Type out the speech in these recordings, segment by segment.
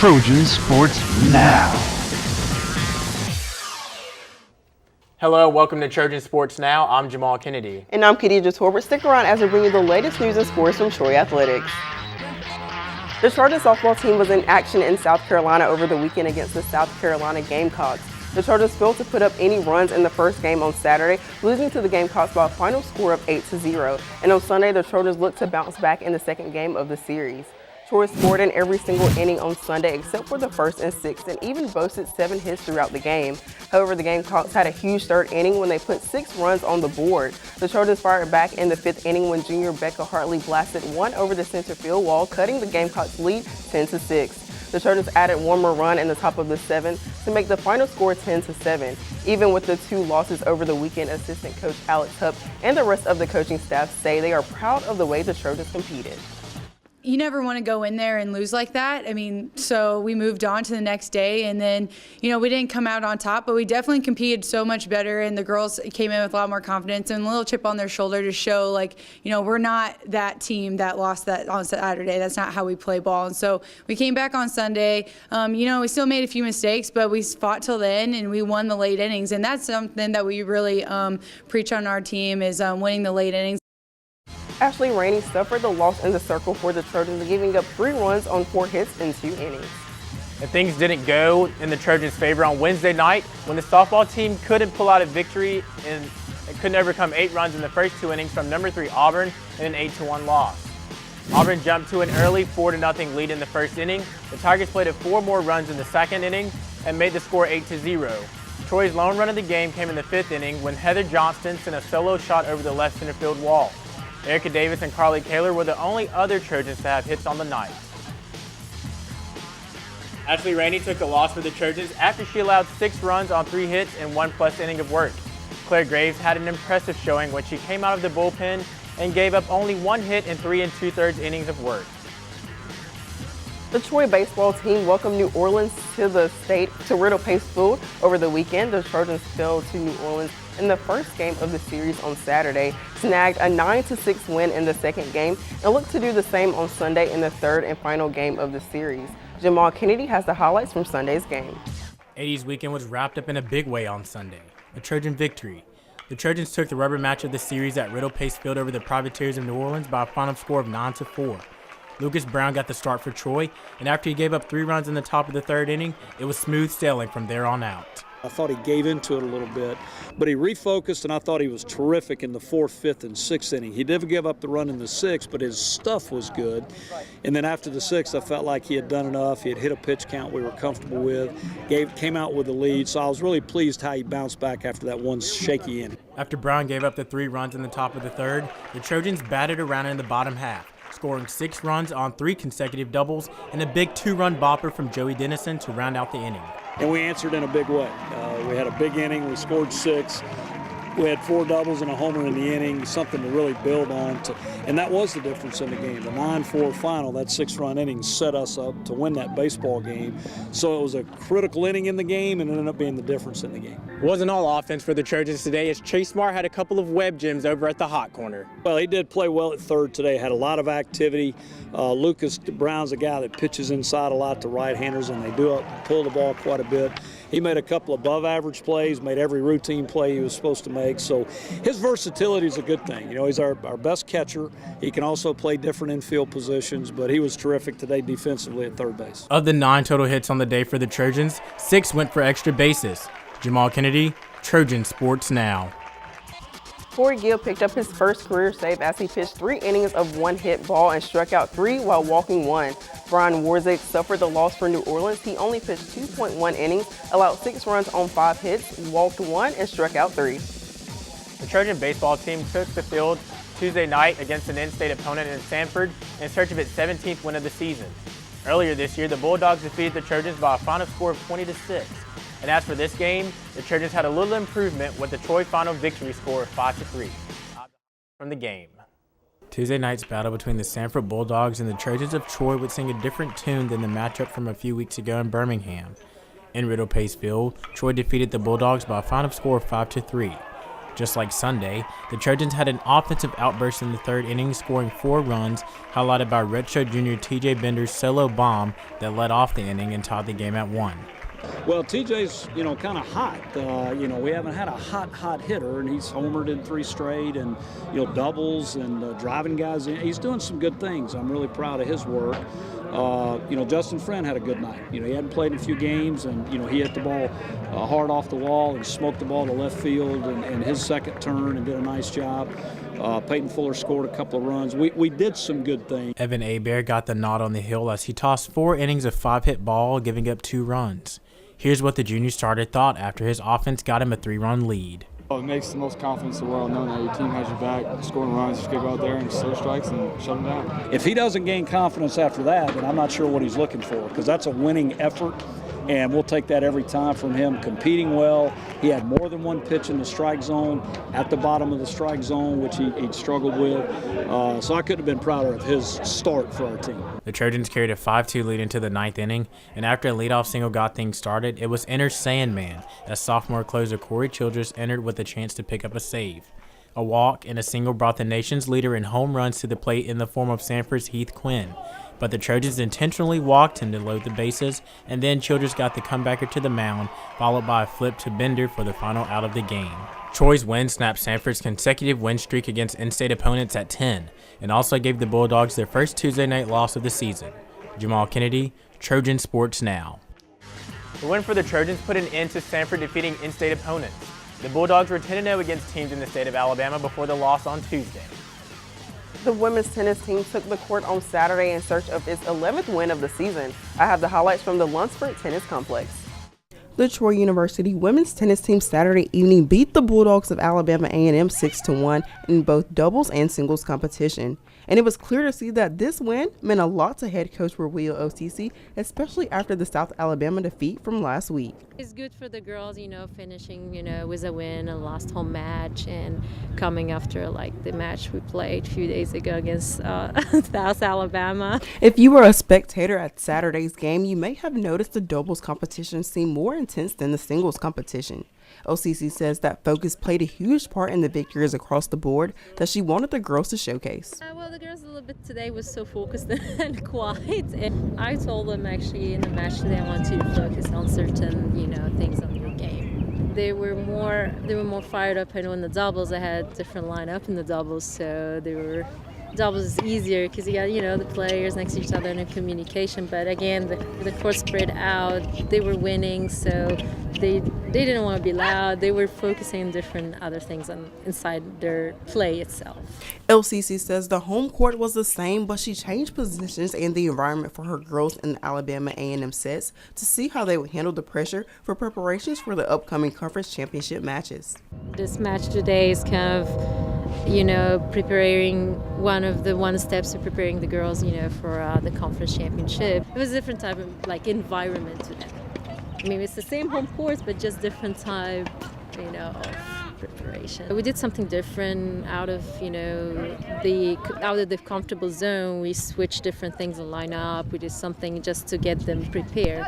Trojan Sports Now. Hello, welcome to Trojan Sports Now. I'm Jahmal Kennedy. And I'm Khadijah Torbert. Stick around as we bring you the latest news and sports from Troy Athletics. The Trojan softball team was in action in South Carolina over the weekend against the South Carolina Gamecocks. The Trojans failed to put up any runs in the first game on Saturday, losing to the Gamecocks by a final score of 8-0. And on Sunday, the Trojans looked to bounce back in the second game of the series. Troy scored in every single inning on Sunday except for the first and sixth, and even boasted 7 hits throughout the game. However, the Gamecocks had a huge third inning when they put 6 runs on the board. The Trojans fired back in the 5th inning when junior Becca Hartley blasted one over the center field wall, cutting the Gamecocks' lead 10-6. The Trojans added one more run in the top of the 7th to make the final score 10-7. Even with the 2 losses over the weekend, assistant coach Alex Hupp and the rest of the coaching staff say they are proud of the way the Trojans competed. You never want to go in there and lose like that. I mean, so we moved on to the next day, and then, we didn't come out on top, but we definitely competed so much better, and the girls came in with a lot more confidence and a little chip on their shoulder to show, we're not that team that lost that on Saturday. That's not how we play ball. And so we came back on Sunday. We still made a few mistakes, but we fought till the end, and we won the late innings, and that's something that we really preach on our team is winning the late innings. Ashley Rainey suffered the loss in the circle for the Trojans, giving up 3 runs on 4 hits in 2 innings. And things didn't go in the Trojans' favor on Wednesday night when the softball team couldn't pull out a victory and couldn't overcome 8 runs in the first 2 innings from number 3 Auburn in an 8-1 loss. Auburn jumped to an early 4-0 lead in the first inning. The Tigers played 4 more runs in the second inning and made the score 8-0. Troy's lone run of the game came in the 5th inning when Heather Johnston sent a solo shot over the left center field wall. Erica Davis and Carly Kaler were the only other Trojans to have hits on the night. Ashley Rainey took the loss for the Trojans after she allowed 6 runs on 3 hits and 1+ inning of work. Claire Graves had an impressive showing when she came out of the bullpen and gave up only 1 hit in 3 2/3 innings of work. The Troy baseball team welcomed New Orleans to the state to Riddle Pace Field over the weekend. The Trojans fell to New Orleans in the first game of the series on Saturday, snagged a 9-6 win in the second game, and looked to do the same on Sunday in the third and final game of the series. Jahmal Kennedy has the highlights from Sunday's game. 80s weekend was wrapped up in a big way on Sunday, a Trojan victory. The Trojans took the rubber match of the series at Riddle Pace Field over the Privateers of New Orleans by a final score of 9-4. Lucas Brown got the start for Troy, and after he gave up 3 runs in the top of the 3rd inning, it was smooth sailing from there on out. I thought he gave into it a little bit, but he refocused, and I thought he was terrific in the 4th, 5th, and 6th inning. He did give up the run in the 6th, but his stuff was good. And then after the 6th, I felt like he had done enough. He had hit a pitch count we were comfortable with, came out with the lead, so I was really pleased how he bounced back after that one shaky inning. After Brown gave up the 3 runs in the top of the 3rd, the Trojans batted around in the bottom half, scoring 6 runs on 3 consecutive doubles and a big 2-run bopper from Joey Dennison to round out the inning. And we answered in a big way. We had a big inning. We scored 6. We had 4 doubles and a homer in the inning, something to really build on. And that was the difference in the game. The 9-4 final, that 6-run inning, set us up to win that baseball game. So it was a critical inning in the game, and it ended up being the difference in the game. It wasn't all offense for the Trojans today, as Chase Marr had a couple of web gems over at the hot corner. Well, he did play well at 3rd today, had a lot of activity. Lucas Brown's a guy that pitches inside a lot to right-handers, and they do pull the ball quite a bit. He made a couple above-average plays, made every routine play he was supposed to make. So his versatility is a good thing. He's our best catcher. He can also play different infield positions, but he was terrific today defensively at 3rd base. Of the 9 total hits on the day for the Trojans, 6 went for extra bases. Jahmal Kennedy, Trojan Sports Now. Corey Gill picked up his first career save as he pitched 3 innings of 1-hit ball and struck out 3 while walking 1. Brian Warzik suffered the loss for New Orleans. He only pitched 2.1 innings, allowed 6 runs on 5 hits, walked 1, and struck out 3. The Trojan baseball team took the field Tuesday night against an in-state opponent in Sanford in search of its 17th win of the season. Earlier this year, the Bulldogs defeated the Trojans by a final score of 20-6. And as for this game, the Trojans had a little improvement with the Troy final victory score of 5-3. From the game. Tuesday night's battle between the Sanford Bulldogs and the Trojans of Troy would sing a different tune than the matchup from a few weeks ago in Birmingham. In Riddle Pace Field, Troy defeated the Bulldogs by a final score of 5-3. Just like Sunday, the Trojans had an offensive outburst in the third inning, scoring 4 runs, highlighted by redshirt junior TJ Bender's solo bomb that led off the inning and tied the game at 1. Well, TJ's, kind of hot. We haven't had a hot hitter, and he's homered in 3 straight and, doubles and driving guys in. He's doing some good things. I'm really proud of his work. Justin Friend had a good night. He hadn't played in a few games, and, he hit the ball hard off the wall and smoked the ball to left field in his second turn and did a nice job. Peyton Fuller scored a couple of runs. We did some good things. Evan Hebert got the nod on the hill as he tossed 4 innings of 5-hit ball, giving up 2 runs. Here's what the junior starter thought after his offense got him a 3-run lead. It makes the most confidence in the world knowing that your team has your back, scoring runs, just go out there and slow strikes and shut them down. If he doesn't gain confidence after that, then I'm not sure what he's looking for, because that's a winning effort, and we'll take that every time from him. Competing well, he had more than 1 pitch in the strike zone, at the bottom of the strike zone, which he'd struggled with. So I couldn't have been prouder of his start for our team. The Trojans carried a 5-2 lead into the 9th inning, and after a leadoff single got things started, it was Enter Sandman as sophomore closer Corey Childress entered with a chance to pick up a save. A walk and a single brought the nation's leader in home runs to the plate in the form of Sanford's Heath Quinn. But the Trojans intentionally walked him to load the bases, and then Childress got the comebacker to the mound, followed by a flip to Bender for the final out of the game. Troy's win snapped Sanford's consecutive win streak against in-state opponents at 10, and also gave the Bulldogs their first Tuesday night loss of the season. Jahmal Kennedy, Trojan Sports Now. The win for the Trojans put an end to Sanford defeating in-state opponents. The Bulldogs were 10-0 against teams in the state of Alabama before the loss on Tuesday. The women's tennis team took the court on Saturday in search of its 11th win of the season. I have the highlights from the Lunsford Tennis Complex. The Troy University women's tennis team Saturday evening beat the Bulldogs of Alabama A&M 6-1 in both doubles and singles competition. And it was clear to see that this win meant a lot to head coach Will OCC, especially after the South Alabama defeat from last week. It's good for the girls, finishing, with a win, a last home match, and coming after the match we played a few days ago against South Alabama. If you were a spectator at Saturday's game, you may have noticed the doubles competition seemed more intense than the singles competition. OCC says that focus played a huge part in the victories across the board that she wanted the girls to showcase. Well, the girls a little bit today was so focused and quiet. And I told them actually in the match today I want to focus on certain, things on your game. They were more fired up. I know in the doubles I had a different lineup in the doubles, so doubles is easier because you got the players next to each other and the communication. But again, the court spread out. They were winning, so they didn't want to be loud. They were focusing on different other things inside their play itself. LCC says the home court was the same, but she changed positions and the environment for her girls in the Alabama A&M sets to see how they would handle the pressure for preparations for the upcoming conference championship matches. This match today is kind of preparing one of the steps of preparing the girls, for the conference championship. It was a different type of environment to them. I mean, it's the same home courts, but just different type, of preparation. We did something different out of the comfortable zone. We switched different things in lineup. We did something just to get them prepared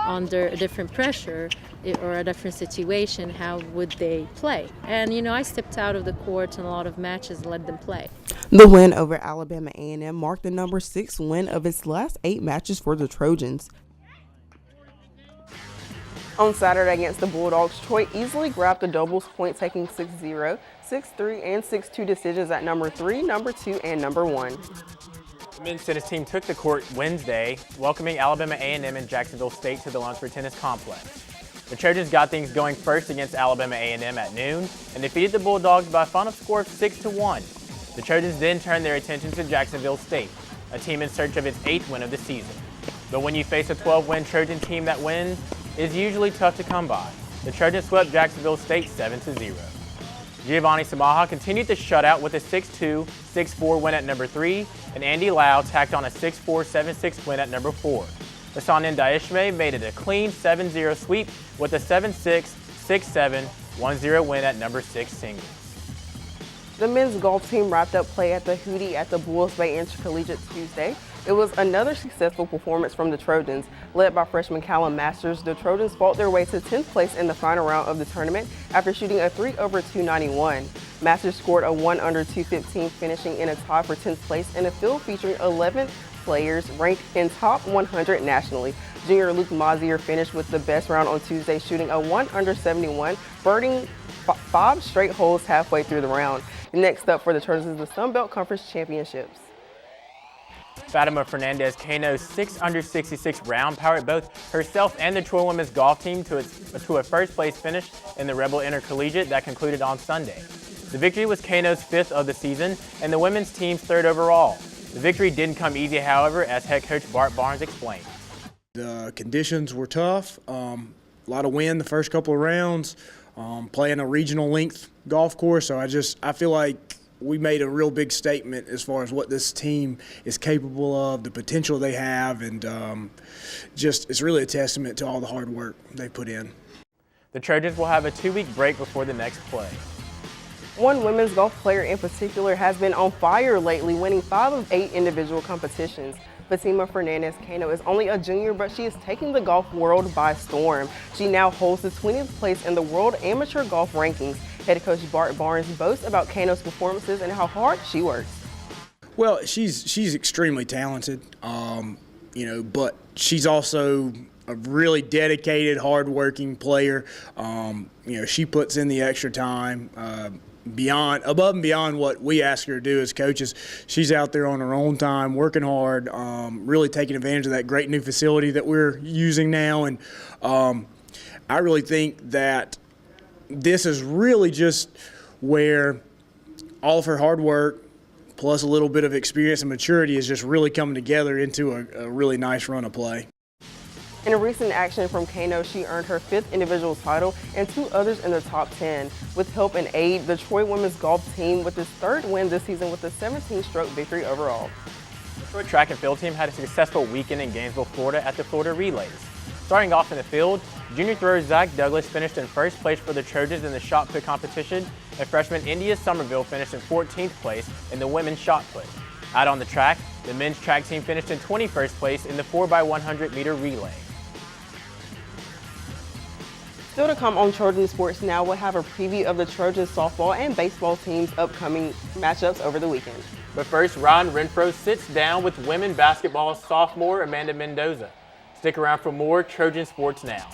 under a different pressure or a different situation. How would they play? And I stepped out of the court in a lot of matches and let them play. The win over Alabama A&M marked the number 6 win of its last 8 matches for the Trojans. On Saturday against the Bulldogs, Troy easily grabbed the doubles point, taking 6-0, 6-3, and 6-2 decisions at number 3, number 2, and number 1. The men's tennis team took the court Wednesday, welcoming Alabama A&M and Jacksonville State to the Lunsford Tennis Complex. The Trojans got things going first against Alabama A&M at noon and defeated the Bulldogs by a final score of 6-1. The Trojans then turned their attention to Jacksonville State, a team in search of its 8th win of the season. But when you face a 12-win Trojan team that wins, is usually tough to come by. The Trojans swept Jacksonville State 7-0. Giovanni Samaha continued the shutout with a 6-2, 6-4 win at number 3, and Andy Lau tacked on a 6-4, 7-6 win at number 4. Hassanin Daishme made it a clean 7-0 sweep with a 7-6, 6-7, 1-0 win at number 6 singles. The men's golf team wrapped up play at the Hootie at the Bulls Bay Intercollegiate Tuesday. It was another successful performance from the Trojans. Led by freshman Callum Masters, the Trojans fought their way to 10th place in the final round of the tournament after shooting a 3 over 291. Masters scored a 1 under 215, finishing in a tie for 10th place in a field featuring 11 players ranked in top 100 nationally. Junior Luke Mazier finished with the best round on Tuesday, shooting a 1 under 71, birding 5 straight holes halfway through the round. Next up for the Trojans is the Sun Belt Conference Championships. Fatima Fernandez Kano's 6 under 66 round powered both herself and the Troy women's golf team to a first place finish in the Rebel Intercollegiate that concluded on Sunday. The victory was Kano's 5th of the season and the women's team's 3rd overall. The victory didn't come easy, however, as head coach Bart Barnes explained. The conditions were tough, a lot of wind the first couple of rounds, playing a regional length golf course, so I feel like we made a real big statement as far as what this team is capable of, the potential they have, and it's really a testament to all the hard work they put in. The Trojans will have a 2-week break before the next play. One women's golf player in particular has been on fire lately, winning 5 of 8 individual competitions. Fatima Fernandez Kano is only a junior, but she is taking the golf world by storm. She now holds the 20th place in the World Amateur Golf Rankings. Head coach Bart Barnes boasts about Kano's performances and how hard she works. Well, she's extremely talented, but she's also a really dedicated, hardworking player. She puts in the extra time, above and beyond what we ask her to do as coaches. She's out there on her own time, working hard, really taking advantage of that great new facility that we're using now. And I really think that this is really just where all of her hard work plus a little bit of experience and maturity is just really coming together into a really nice run of play. In a recent action from Kano, she earned her 5th individual title and 2 others in the top 10. With help and aid, the Troy women's golf team with its 3rd win this season with a 17-stroke victory overall. The Troy track and field team had a successful weekend in Gainesville, Florida at the Florida Relays. Starting off in the field, junior thrower Zach Douglas finished in 1st place for the Trojans in the shot put competition, and freshman India Somerville finished in 14th place in the women's shot put. Out on the track, the men's track team finished in 21st place in the 4x100 meter relay. Still to come on Trojan Sports Now, we'll have a preview of the Trojan softball and baseball teams' upcoming matchups over the weekend. But first, Ron Renfro sits down with women basketball sophomore Amanda Mendoza. Stick around for more Trojan Sports Now.